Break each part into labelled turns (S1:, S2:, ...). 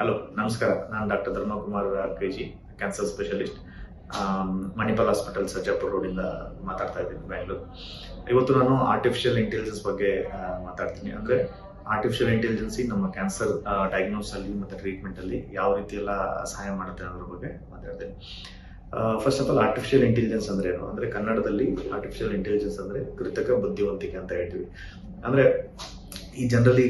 S1: Hello, ನಮಸ್ಕಾರ. ನಾನು doctor Dharmakumar K G, cancer specialist, Manipal hospital Sarjapura ರೋಡಿಂದ ಮಾತಾಡ್ತಾ ಇದ್ದೀನಿ, ಬೆಂಗಳೂರು. ಇವತ್ತು ನಾನು ಆರ್ಟಿಫಿಷಿಯಲ್ ಇಂಟೆಲಿಜೆನ್ಸ್ ಬಗ್ಗೆ ಮಾತಾಡ್ತೀನಿ. ಅಂದರೆ ಆರ್ಟಿಫಿಷಿಯಲ್ ಇಂಟೆಲಿಜೆನ್ಸಿ ನಮ್ಮ ಕ್ಯಾನ್ಸರ್ ಡಯಾಗ್ನೋಸಲ್ಲಿ ಮತ್ತು ಟ್ರೀಟ್ಮೆಂಟಲ್ಲಿ ಯಾವ ರೀತಿ ಎಲ್ಲ ಸಹಾಯ ಮಾಡುತ್ತೆ ಅನ್ನೋದ್ರ ಬಗ್ಗೆ ಮಾತಾಡ್ತೀನಿ. First of all, artificial intelligence ಅಂದ್ರೆ ಏನು? ಅಂದರೆ ಕನ್ನಡದಲ್ಲಿ ಆರ್ಟಿಫಿಷಿಯಲ್ ಇಂಟೆಲಿಜೆನ್ಸ್ ಅಂದರೆ ಕೃತಕ ಬುದ್ಧಿವಂತಿಕೆ ಅಂತ ಹೇಳ್ತೀವಿ. ಅಂದರೆ ಈ ಜನರಲಿ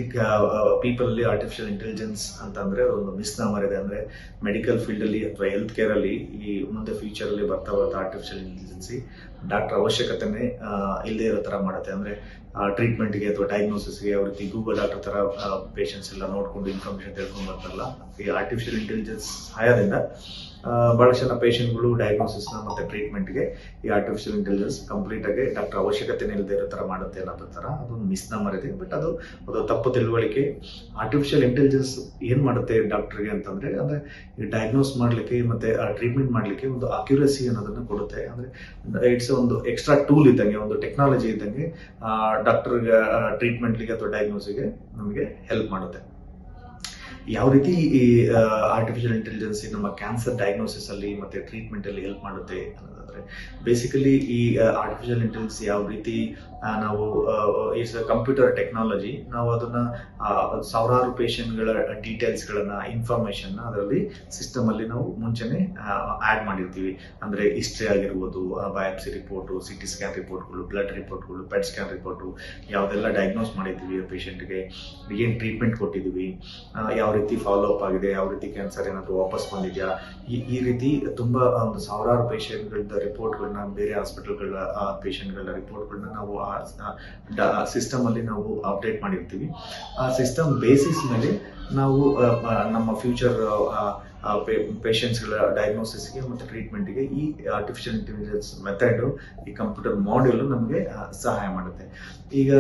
S1: ಪೀಪಲ್ ಅಲ್ಲಿ ಆರ್ಟಿಫಿಷಿಯಲ್ ಇಂಟೆಲಿಜೆನ್ಸ್ ಅಂತಂದ್ರೆ ಒಂದು ಮಿಸ್ನಾಮರ್ ಇದೆ. ಅಂದ್ರೆ ಮೆಡಿಕಲ್ ಫೀಲ್ಡ್ ಅಲ್ಲಿ ಅಥವಾ ಹೆಲ್ತ್ ಕೇರ್ ಅಲ್ಲಿ ಈ ಮುಂದೆ ಫ್ಯೂಚರ್ ಅಲ್ಲಿ ಬರ್ತಾ ಆರ್ಟಿಫಿಷಿಯಲ್ ಇಂಟೆಲಿಜೆನ್ಸಿ ಡಾಕ್ಟರ್ ಅವಶ್ಯಕತೆನೇ ಇಲ್ಲದೆ ಇರೋ ತರ ಮಾಡುತ್ತೆ. ಅಂದ್ರೆ ಟ್ರೀಟ್ಮೆಂಟ್ಗೆ ಅಥವಾ ಡಯಾಗ್ನೋಸಿಸ್ಗೆ ಯಾವ ರೀತಿ ಗೂಗಲ್ ಡಾಕ್ಟರ್ ತರ ಪೇಷಂಟ್ಸ್ ಎಲ್ಲ ನೋಡ್ಕೊಂಡು ಇನ್ಫಾರ್ಮೇಶನ್ ತಿಳ್ಕೊಂಡು ಬರ್ತಾರಲ್ಲ, ಈ ಆರ್ಟಿಫಿಷಿಯಲ್ ಇಂಟೆಲಿಜೆನ್ಸ್ ಸಹಾಯದಿಂದ ಬಹಳಷ್ಟು ಜನ ಪೇಷಂಟ್ಗಳು ಡಯಾಗ್ನೋಸಿಸ್ನ ಮತ್ತೆ ಟ್ರೀಟ್ಮೆಂಟ್ಗೆ ಈ ಆರ್ಟಿಫಿಷಿಯಲ್ ಇಂಟೆಲಿಜೆನ್ಸ್ ಕಂಪ್ಲೀಟ್ ಆಗಿ ಡಾಕ್ಟರ್ ಅವಶ್ಯಕತೆನೇ ಇಲ್ಲದೆ ಇರೋ ತರ ಮಾಡುತ್ತೆ ಅನ್ನೋ ತರ ಅದೊಂದು ಮಿಸ್ನಾಮರ್ ಇದೆ. ಬಟ್ ಅದು ತಪ್ಪು ತಿಳುವಳಿಕೆ. ಆರ್ಟಿಫಿಷಿಯಲ್ ಇಂಟೆಲಿಜೆನ್ಸ್ ಏನ್ ಮಾಡುತ್ತೆ ಡಾಕ್ಟರ್ಗೆ ಅಂತಂದ್ರೆ, ಅಂದ್ರೆ ಈ ಡಯಾಗ್ನೋಸ್ ಮಾಡ್ಲಿಕ್ಕೆ ಮತ್ತೆ ಟ್ರೀಟ್ಮೆಂಟ್ ಮಾಡ್ಲಿಕ್ಕೆ ಒಂದು ಅಕ್ಯುರಸಿ ಅನ್ನೋದನ್ನ ಕೊಡುತ್ತೆ. ಅಂದ್ರೆ ಇಟ್ಸ್ ಒಂದು ಎಕ್ಸ್ಟ್ರಾ ಟೂಲ್ ಇದ್ದಂಗೆ, ಒಂದು ಟೆಕ್ನಾಲಜಿ ಇದ್ದಂಗೆ ಡಾಕ್ಟರ್ಗೆ ಟ್ರೀಟ್ಮೆಂಟ್ಗೆ ಅಥವಾ ಡಯಾಗ್ನೋಸಿಗೆ ನಮಗೆ ಹೆಲ್ಪ್ ಮಾಡುತ್ತೆ. ಯಾವ ರೀತಿ ಈ ಆರ್ಟಿಫಿಷಿಯಲ್ ಇಂಟೆಲಿಜೆನ್ಸ್ ನಮ್ಮ ಕ್ಯಾನ್ಸರ್ ಡಯಾಗ್ನೋಸಿಸ್ ಅಲ್ಲಿ ಮತ್ತೆ ಟ್ರೀಟ್ಮೆಂಟ್ ಅಲ್ಲಿ ಹೆಲ್ಪ್ ಮಾಡುತ್ತೆ ಅನ್ನೋದಾದ್ರೆ, ಬೇಸಿಕಲಿ ಈ ಆರ್ಟಿಫಿಷಿಯಲ್ ಇಂಟೆಲಿಜೆನ್ಸ್ ಯಾವ ರೀತಿ ನಾವು ಇಟ್ಸ್ ಕಂಪ್ಯೂಟರ್ ಟೆಕ್ನಾಲಜಿ. ನಾವು ಅದನ್ನ ಸಾವಿರಾರು ಪೇಷಂಟ್ಗಳ ಡೀಟೇಲ್ಸ್ಗಳನ್ನ, ಇನ್ಫಾರ್ಮೇಶನ್ ಅದರಲ್ಲಿ ಸಿಸ್ಟಮ್ ಅಲ್ಲಿ ನಾವು ಮುಂಚೆನೆ ಆಡ್ ಮಾಡಿರ್ತೀವಿ. ಅಂದ್ರೆ ಹಿಸ್ಟ್ರಿ ಆಗಿರ್ಬೋದು, ಬಯಾಪ್ಸಿ ರಿಪೋರ್ಟು, ಸಿಟಿ ಸ್ಕ್ಯಾನ್ ರಿಪೋರ್ಟ್ಗಳು, ಬ್ಲಡ್ ರಿಪೋರ್ಟ್ಗಳು, ಪೆಟ್ ಸ್ಕ್ಯಾನ್ ರಿಪೋರ್ಟು, ಯಾವ್ದೆಲ್ಲ ಡಯಾಗ್ನೋಸ್ ಮಾಡಿದ್ದೀವಿ ಪೇಷಂಟ್ಗೆ, ಏನ್ ಟ್ರೀಟ್ಮೆಂಟ್ ಕೊಟ್ಟಿದ್ದೀವಿ, ಯಾವ ರೀತಿ ಫಾಲೋ ಅಪ್ ಆಗಿದೆ, ಯಾವ ರೀತಿ ಕ್ಯಾನ್ಸರ್ ಏನಾದ್ರು ವಾಪಸ್ ಬಂದಿದ್ಯಾ, ಈ ರೀತಿ ತುಂಬಾ ಒಂದು ಸಾವಿರಾರು ಪೇಷಂಟ್ಗಳ ರಿಪೋರ್ಟ್ಗಳನ್ನ, ಬೇರೆ ಹಾಸ್ಪಿಟಲ್ಗಳ ಪೇಷಂಟ್ಗಳ ರಿಪೋರ್ಟ್ಗಳನ್ನ ನಾವು ಸಿಸ್ಟಮ್ ಅಲ್ಲಿ ನಾವು ಅಪ್ಡೇಟ್ ಮಾಡಿರ್ತೀವಿ. ಆ ಸಿಸ್ಟಮ್ ಬೇಸಿಸ್ ಮೇಲೆ ನಾವು ನಮ್ಮ ಫ್ಯೂಚರ್ ಪೇಷಂಟ್ಸ್ಗಳ ಡಯಾಗ್ನೋಸಿಸ್ಗೆ ಮತ್ತು ಟ್ರೀಟ್ಮೆಂಟ್ಗೆ ಈ ಆರ್ಟಿಫಿಷಿಯಲ್ ಇಂಟೆಲಿಜೆನ್ಸ್ ಮೆಥಡ್, ಈ ಕಂಪ್ಯೂಟರ್ ಮಾಡ್ಯೂಲ್ ನಮಗೆ ಸಹಾಯ ಮಾಡುತ್ತೆ. ಈಗ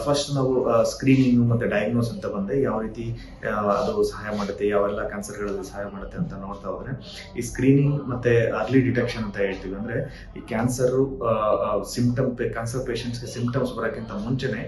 S1: ಫಸ್ಟ್ ನಾವು ಸ್ಕ್ರೀನಿಂಗ್ ಮತ್ತು ಡಯಾಗ್ನೋಸ್ ಅಂತ ಬಂದೆ, ಯಾವ ರೀತಿ ಅದು ಸಹಾಯ ಮಾಡುತ್ತೆ, ಯಾವೆಲ್ಲ ಕ್ಯಾನ್ಸರ್ಗಳಲ್ಲಿ ಸಹಾಯ ಮಾಡುತ್ತೆ ಅಂತ ನೋಡ್ತಾ ಹೋದ್ರೆ, ಈ ಸ್ಕ್ರೀನಿಂಗ್ ಮತ್ತೆ ಅರ್ಲಿ ಡಿಟೆಕ್ಷನ್ ಅಂತ ಹೇಳ್ತೀವಿ. ಅಂದ್ರೆ ಈ ಕ್ಯಾನ್ಸರ್ ಕ್ಯಾನ್ಸರ್ ಪೇಷಂಟ್ಸ್ಗೆ ಸಿಂಪ್ಟಮ್ಸ್ ಬರೋಕ್ಕಿಂತ ಮುಂಚೆನೆ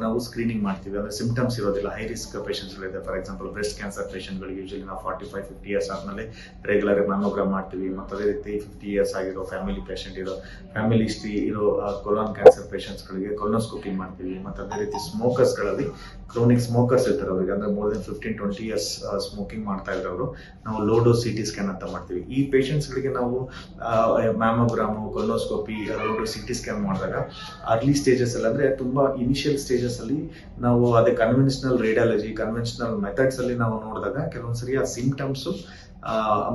S1: ನಾವು ಸ್ಕ್ರೀನಿಂಗ್ ಮಾಡ್ತೀವಿ. ಅಂದ್ರೆ ಸಿಂಪ್ಟಮ್ಸ್ ಇರೋದಿಲ್ಲ, ಹೈ ರಿಸ್ಕ್ ಪೇಷಂಟ್ಸ್ಗಳಿದೆ. ಫಾರ್ ಎಕ್ಸಾಂಪಲ್ ಬ್ರೆಸ್ಟ್ ಕ್ಯಾನ್ಸರ್ ಪೇಷಂಟ್ಗಳಿಗೆ ಯೂಶಲಿ ನಾವು 45-50 ಇಯರ್ಸ್ ಆದ್ಮೇಲೆ ರೆಗ್ಯುಲರ್ ಮ್ಯಾಮೋಗ್ರಾಮ್ ಮಾಡ್ತೀವಿ. ಮತ್ತೆ ಅದೇ ರೀತಿ 50 ಇಯರ್ಸ್ ಆಗಿರೋ ಫ್ಯಾಮಿಲಿ ಪೇಷಂಟ್ ಇರೋ, ಫ್ಯಾಮಿಲಿ ಹಿಸ್ಟ್ರಿ ಇರೋ ಕೊಲಾನ್ ಕ್ಯಾನ್ಸರ್ ಪೇಷಂಟ್ಸ್ಗಳಿಗೆ ಕೊಲೊನೋಸ್ಕೋಪಿ ಮಾಡ್ತೀವಿ. ಮತ್ತೆ ಅದೇ ರೀತಿ ಸ್ಮೋಕರ್ಸ್ಗಳಲ್ಲಿ, ಕ್ರೋನಿಕ್ ಸ್ಮೋಕರ್ಸ್ ಇರ್ತಾರೆ ಅವ್ರಿಗೆ, ಅಂದ್ರೆ ಮೋರ್ ದೆನ್ 15-20 ಇಯರ್ಸ್ ಸ್ಮೋಕಿಂಗ್ ಮಾಡ್ತಾ ಇರೋರು, ನಾವು ಲೋ ಡೋಸ್ ಸಿಟಿ ಸ್ಕ್ಯಾನ್ ಅಂತ ಮಾಡ್ತೀವಿ. ಈ ಪೇಷಂಟ್ಸ್ಗಳಿಗೆ ನಾವು mammogram, colonoscopy, low dose CT scan ಮಾಡಿದಾಗ ಅರ್ಲಿ ಸ್ಟೇಜಸ್ ಅಲ್ಲಿ, ಅಂದ್ರೆ ತುಂಬಾ ಇನಿಷಿಯಲ್ ಸ್ಟೇಜಸ್ ಅಲ್ಲಿ ನಾವು ಅದೇ ಕನ್ವೆನ್ಷನಲ್ ರೇಡಿಯಾಲಜಿ, ಕನ್ವೆನ್ಷನಲ್ ಮೆಥಡ್ಸ್ ಅಲ್ಲಿ ನಾವು ನೋಡಿದಾಗ ಕೆಲವೊಂದ್ಸರಿ ಆ ಸಿಂಪ್ಟಮ್ಸ್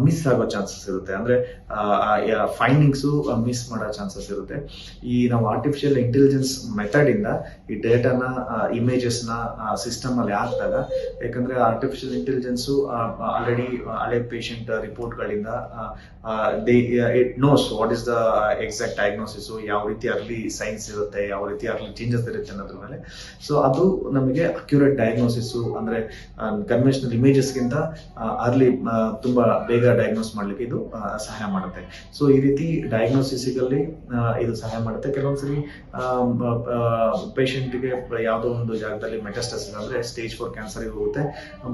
S1: ಮಿಸ್ ಆಗೋ ಚಾನ್ಸಸ್ ಇರುತ್ತೆ. ಅಂದ್ರೆ ಫೈಂಡಿಂಗ್ಸು ಮಿಸ್ ಮಾಡೋ ಚಾನ್ಸಸ್ ಇರುತ್ತೆ. ಈ ನಾವು ಆರ್ಟಿಫಿಷಿಯಲ್ ಇಂಟೆಲಿಜೆನ್ಸ್ ಮೆಥಡ್ ಇಂದ ಈ ಡೇಟಾನ, ಇಮೇಜಸ್ ನ ಸಿಸ್ಟಮ್ ಅಲ್ಲಿ ಹಾಕಿದಾಗ, ಯಾಕಂದ್ರೆ ಆರ್ಟಿಫಿಷಿಯಲ್ ಇಂಟೆಲಿಜೆನ್ಸ್ ಆಲ್ರೆಡಿ ಹಳೆ ಪೇಷಂಟ್ ರಿಪೋರ್ಟ್ ಗಳಿಂದ it knows what is the exact diagnosis, ಯಾವ ರೀತಿ ಅರ್ಲಿ ಸೈನ್ಸ್ ಇರುತ್ತೆ, ಯಾವ ರೀತಿ ಅರ್ಲಿ ಚೇಂಜಸ್ ಇರುತ್ತೆ ಅನ್ನೋದ್ರ ಮೇಲೆ. ಸೊ ಅದು ನಮಗೆ ಅಕ್ಯುರೇಟ್ ಡಯಾಗ್ನೋಸಿಸ್, ಅಂದ್ರೆ ಕನ್ವೆನ್ಷನಲ್ ಇಮೇಜಸ್ ಗಿಂತ ಅರ್ಲಿ ತುಂಬಾ ಬೇಗ ಡಯಾಗ್ನೋಸ್ ಮಾಡ್ಲಿಕ್ಕೆ ಇದು ಸಹಾಯ ಮಾಡುತ್ತೆ. ಸೊ ಈ ರೀತಿ ಡಯಾಗ್ನೋಸಿಸ್ಗಲ್ಲಿ ಇದು ಸಹಾಯ ಮಾಡುತ್ತೆ. ಕೆಲವೊಂದ್ಸರಿ ಪೇಷಂಟ್ಗೆ ಯಾವುದೋ ಒಂದು ಜಾಗದಲ್ಲಿ ಮೆಟಾಸ್ಟಾಸಿಸ್, ಅಂದ್ರೆ ಸ್ಟೇಜ್ 4 ಕ್ಯಾನ್ಸರ್ ಹೋಗುತ್ತೆ,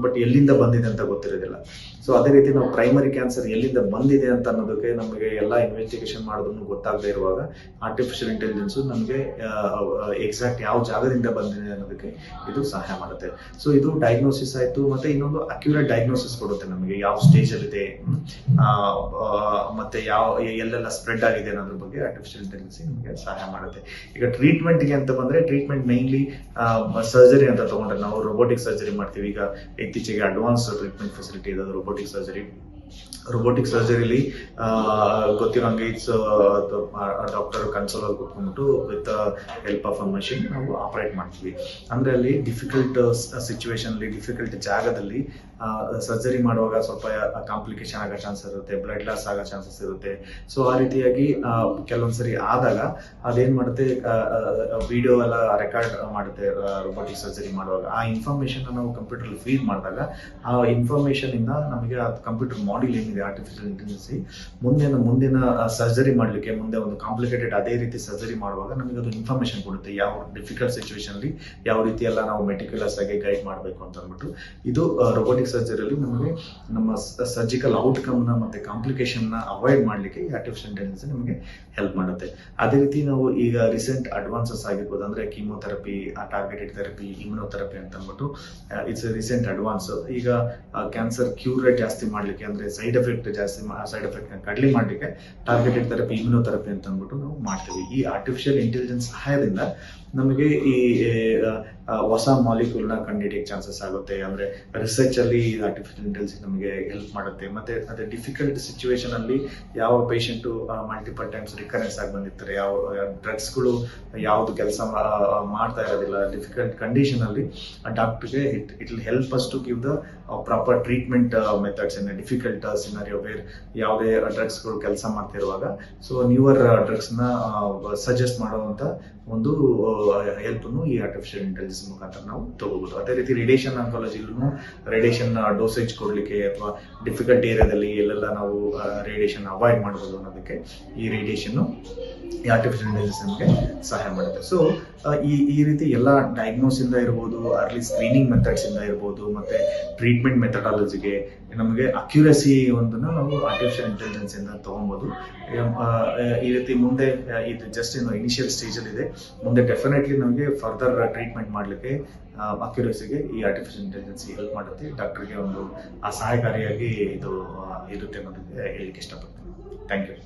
S1: ಬಟ್ ಎಲ್ಲಿಂದ ಬಂದಿದೆ ಅಂತ ಗೊತ್ತಿರೋದಿಲ್ಲ. ಸೊ ಅದೇ ರೀತಿ ನಾವು ಪ್ರೈಮರಿ ಕ್ಯಾನ್ಸರ್ ಎಲ್ಲಿಂದ ಬಂದಿದೆ ಅಂತ ಅನ್ನೋದಕ್ಕೆ ನಮಗೆ ಎಲ್ಲ ಇನ್ವೆಸ್ಟಿಗೇಷನ್ ಮಾಡೋದನ್ನು ಗೊತ್ತಾಗದೇ ಇರುವಾಗ ಆರ್ಟಿಫಿಷಿಯಲ್ ಇಂಟೆಲಿಜೆನ್ಸ್ ನಮಗೆ ಎಕ್ಸಾಕ್ಟ್ ಯಾವ ಜಾಗದಿಂದ ಬಂದಿದೆ ಅನ್ನೋದಕ್ಕೆ ಇದು ಸಹಾಯ ಮಾಡುತ್ತೆ. ಸೊ ಇದು ಡಯಾಗ್ನೋಸಿಸ್ ಆಯ್ತು. ಮತ್ತೆ ಇನ್ನೊಂದು ಅಕ್ಯುರೇಟ್ ಡಯಾಗ್ನೋಸಿಸ್ ಕೊಡುತ್ತೆ ನಮಗೆ, ಯಾವ ಸ್ಟೇಜ್ ಅಲ್ಲಿ ಇದೆ, ಮತ್ತೆ ಎಲ್ಲೆಲ್ಲ ಸ್ಪ್ರೆಡ್ ಆಗಿದೆ ಅನ್ನೋದ್ರ ಬಗ್ಗೆ ಆರ್ಟಿಫಿಷಿಯಲ್ ಇಂಟೆಲಿಜೆನ್ಸ್ ನಮಗೆ ಸಹಾಯ ಮಾಡುತ್ತೆ. ಈಗ ಟ್ರೀಟ್ಮೆಂಟ್ಗೆ ಅಂತ ಬಂದ್ರೆ, ಟ್ರೀಟ್ಮೆಂಟ್ ಮೈನ್ಲಿ ಸರ್ಜರಿ ಅಂತ ತಗೊಂಡ್ರೆ ನಾವು ರೋಬೋಟಿಕ್ ಸರ್ಜರಿ ಮಾಡ್ತೀವಿ. ಈಗ ಇತ್ತೀಚೆಗೆ ಅಡ್ವಾನ್ಸ್ ಟ್ರೀಟ್ಮೆಂಟ್ ಫೆಸಿಲಿಟಿ ಇದೆ ರೋಬೋಟಿಕ್ ಸರ್ಜರಿ. ರೋಬೋಟಿಕ್ ಸರ್ಜರಿಲಿ ಗೊತ್ತಿರೋಂಗೆ ಇಟ್ಸ್ ಡಾಕ್ಟರ್ ಕನ್ಸೋಲ್ ಅಲ್ಲಿ ಕೂತ್ಕೊಂಡ್ಬಿಟ್ಟು with help of a machine ನಾವು ಆಪರೇಟ್ ಮಾಡ್ತೀವಿ. ಅಂದ್ರೆ ಅಲ್ಲಿ ಡಿಫಿಕಲ್ಟ್ ಸಿಚುವೇಶನ್ ಅಲ್ಲಿ, ಡಿಫಿಕಲ್ಟ್ ಜಾಗದಲ್ಲಿ ಸರ್ಜರಿ ಮಾಡುವಾಗ ಸ್ವಲ್ಪ ಕಾಂಪ್ಲಿಕೇಶನ್ ಆಗೋ ಚಾನ್ಸಸ್ ಇರುತ್ತೆ, ಬ್ಲಡ್ ಲಾಸ್ ಆಗೋ ಚಾನ್ಸಸ್ ಇರುತ್ತೆ. ಸೊ ಆ ರೀತಿಯಾಗಿ ಕೆಲವೊಂದ್ಸರಿ ಆದಾಗ ಅದೇನ್ ಮಾಡುತ್ತೆ, ವಿಡಿಯೋ ಎಲ್ಲ ರೆಕಾರ್ಡ್ ಮಾಡುತ್ತೆ ರೋಬೋಟಿಕ್ ಸರ್ಜರಿ ಮಾಡುವಾಗ. ಆ ಇನ್ಫಾರ್ಮೇಶನ್ ನಾವು ಕಂಪ್ಯೂಟರ್ ಫೀಡ್ ಮಾಡಿದಾಗ ಆ ಇನ್ಫಾರ್ಮೇಶನ್ ಇಂದ ನಮಗೆ ಕಂಪ್ಯೂಟರ್ ಮಾಡ್ಯೂಲ್ ಏನಿದೆ ಆರ್ಟಿಫಿಷಿಯಲ್ ಇಂಟೆಲಿಜೆನ್ಸಿ ಮುಂದಿನ ಸರ್ಜರಿ ಮಾಡಲಿಕ್ಕೆ ಮುಂದೆ ಒಂದು ಕಾಂಪ್ಲಿಕೇಟೆಡ್ ಅದೇ ರೀತಿ ಸರ್ಜರಿ ಮಾಡುವಾಗ ನಮಗೆ ಅದು ಇನ್ಫಾರ್ಮೇಶನ್ ಕೊಡುತ್ತೆ, ಯಾವ ಡಿಫಿಕಲ್ಟ್ ಸಿಚುವೇಶನ್ ಅಲ್ಲಿ ಯಾವ ರೀತಿ ಎಲ್ಲ ನಾವು ಮೆಟಿಕ್ಯುಲಸ್ ಆಗಿ ಗೈಡ್ ಮಾಡಬೇಕು ಅಂತ ಅಂದ್ಬಿಟ್ಟು. ಇದು ರೋಬೋಟಿಕ್ ಸರ್ಜರಿಯಲ್ಲಿ ನಮಗೆ ನಮ್ಮ ಸರ್ಜಿಕಲ್ ಔಟ್ಕಮ್ ನ ಮತ್ತೆ ಕಾಂಪ್ಲಿಕೇಶನ್ ನ ಅವಾಯ್ಡ್ ಮಾಡಲಿಕ್ಕೆ ಈ ಆರ್ಟಿಫಿಷಿಯಲ್ ಇಂಟೆಲಿಜೆನ್ಸ್ ನಮಗೆ ಹೆಲ್ಪ್ ಮಾಡುತ್ತೆ. ಅದೇ ರೀತಿ ನಾವು ಈಗ ರೀಸೆಂಟ್ ಅಡ್ವಾನ್ಸಸ್ ಆಗಿರ್ಬೋದು, ಅಂದ್ರೆ ಕೀಮೋಥೆರಪಿ, ಟಾರ್ಗೆಟೆಡ್ ಥೆರಪಿ, ಇಮ್ಯುನೋಥೆರಪಿ ಅಂತ ಅಂದ್ಬಿಟ್ಟು ಇಟ್ಸ್ ರೀಸೆಂಟ್ ಅಡ್ವಾನ್ಸ್. ಈಗ ಕ್ಯಾನ್ಸರ್ ಕ್ಯೂರ್ ರೇಟ್ ಜಾಸ್ತಿ ಮಾಡಲಿಕ್ಕೆ, ಅಂದ್ರೆ ಸೈಡ್ ಎಫೆಕ್ಟ್ ಕಡಿಮೆ ಮಾಡಲಿಕ್ಕೆ ಟಾರ್ಗೆಟೆಡ್ ಥೆರಪಿ, ಇಮ್ಯುನೋಥೆರಪಿ ಅಂತ ಅಂದ್ಬಿಟ್ಟು ನಾವು ಮಾಡ್ತೀವಿ. ಈ ಆರ್ಟಿಫಿಷಿಯಲ್ ಇಂಟೆಲಿಜೆನ್ಸ್ ಸಹಾಯದಿಂದ ನಮಗೆ ಈ ಹೊಸ ಮಾಲಿಕ್ಯೂಲ್ ನ ಕಂಡುಹಿಡಿಯಕ್ಕೆ ಚಾನ್ಸಸ್ ಆಗುತ್ತೆ. ಅಂದ್ರೆ ರಿಸರ್ಚ್ ಅಲ್ಲಿ ಆರ್ಟಿಫಿಷಿಯಲ್ ಇಂಟೆಲಿಜೆನ್ಸ್ ನಮಗೆ ಹೆಲ್ಪ್ ಮಾಡುತ್ತೆ. ಮತ್ತೆ ಅದೇ ಡಿಫಿಕಲ್ಟ್ ಸಿಚುವೇಶನ್ ಅಲ್ಲಿ ಯಾವ ಪೇಷಂಟ್ ಮಲ್ಟಿಪಲ್ ಟೈಮ್ಸ್ ರಿಕರೆನ್ಸ್ ಆಗಿ ಬಂದಿರ್ತಾರೆ, ಯಾವ ಡ್ರಗ್ಸ್ಗಳು ಯಾವ್ದು ಕೆಲಸ ಮಾಡ್ತಾ ಇರೋದಿಲ್ಲ, ಡಿಫಿಕಲ್ಟ್ ಕಂಡೀಷನ್ ಅಲ್ಲಿ ಡಾಕ್ಟರ್ಗೆ it will help us to give the proper treatment methods in difficult scenario where ಯಾವುದೇ ಡ್ರಗ್ಸ್ಗಳು ಕೆಲಸ ಮಾಡ್ತಿರುವಾಗ ಸೊ ನ್ಯೂವರ್ ಡ್ರಗ್ಸ್ ನ ಸಜೆಸ್ಟ್ ಮಾಡುವಂತ ಒಂದು ಹೆಲ್ಪ್ ಈ ಆರ್ಟಿಫಿಷಿಯಲ್ ಇಂಟೆಲಿಜೆನ್ಸ್ ಮುಖಾಂತರ ನಾವು ತಗೋಬಹುದು. ಅದೇ ರೀತಿ ರೇಡಿಯೇಷನ್ ಆಂಕಾಲಜಿಲೂ ರೇಡಿಯೇಷನ್ ಡೋಸೇಜ್ ಕೊಡ್ಲಿಕ್ಕೆ ಅಥವಾ ಡಿಫಿಕಲ್ಟ್ ಏರಿಯಾದಲ್ಲಿ ಎಲ್ಲೆಲ್ಲ ನಾವು ರೇಡಿಯೇಷನ್ ಅವಾಯ್ಡ್ ಮಾಡಬಹುದು ಅನ್ನೋದಕ್ಕೆ ಈ ರೇಡಿಯೇಷನ್ ಈ ಆರ್ಟಿಫಿಷಿಯಲ್ ಇಂಟೆಲಿಜೆನ್ಸ್ ನಮಗೆ ಸಹಾಯ ಮಾಡುತ್ತೆ. ಸೊ ಈ ರೀತಿ ಎಲ್ಲ ಡಯಾಗ್ನೋಸ್ ಇಂದ ಇರ್ಬೋದು, ಅರ್ಲಿ ಸ್ಕ್ರೀನಿಂಗ್ ಮೆಥಡ್ಸ್ ಇಂದ ಇರ್ಬೋದು, ಮತ್ತೆ ಟ್ರೀಟ್ಮೆಂಟ್ ಮೆಥಡಾಲಜಿಗೆ ನಮಗೆ ಅಕ್ಯುರಸಿ ಒಂದನ್ನು ನಾವು ಆರ್ಟಿಫಿಷಿಯಲ್ ಇಂಟೆಲಿಜೆನ್ಸ್ ಇಂದ ತಗೊಬಹುದು. ಈ ರೀತಿ ಮುಂದೆ ಇದು ಜಸ್ಟ್ ಇನಿಷಿಯಲ್ ಸ್ಟೇಜ್ ಅಲ್ಲಿ ಇದೆ, ಮುಂದೆ ಡೆಫಿನೆಟ್ಲಿ ನಮಗೆ ಫರ್ದರ್ ಟ್ರೀಟ್ಮೆಂಟ್ ಮಾಡಲಿಕ್ಕೆ ಅಕ್ಯುರಸಿಗೆ ಈ ಆರ್ಟಿಫಿಷಿಯಲ್ ಇಂಟೆಲಿಜೆನ್ಸ್ ಹೆಲ್ಪ್ ಮಾಡುತ್ತೆ. ಡಾಕ್ಟರ್ಗೆ ಒಂದು ಸಹಾಯಕಾರಿಯಾಗಿ ಇದು ಇರುತ್ತೆ ಅನ್ನೋದಕ್ಕೆ ಹೇಳಿಕ್ಕೆ ಇಷ್ಟಪಡ್ತೀನಿ. Thank you.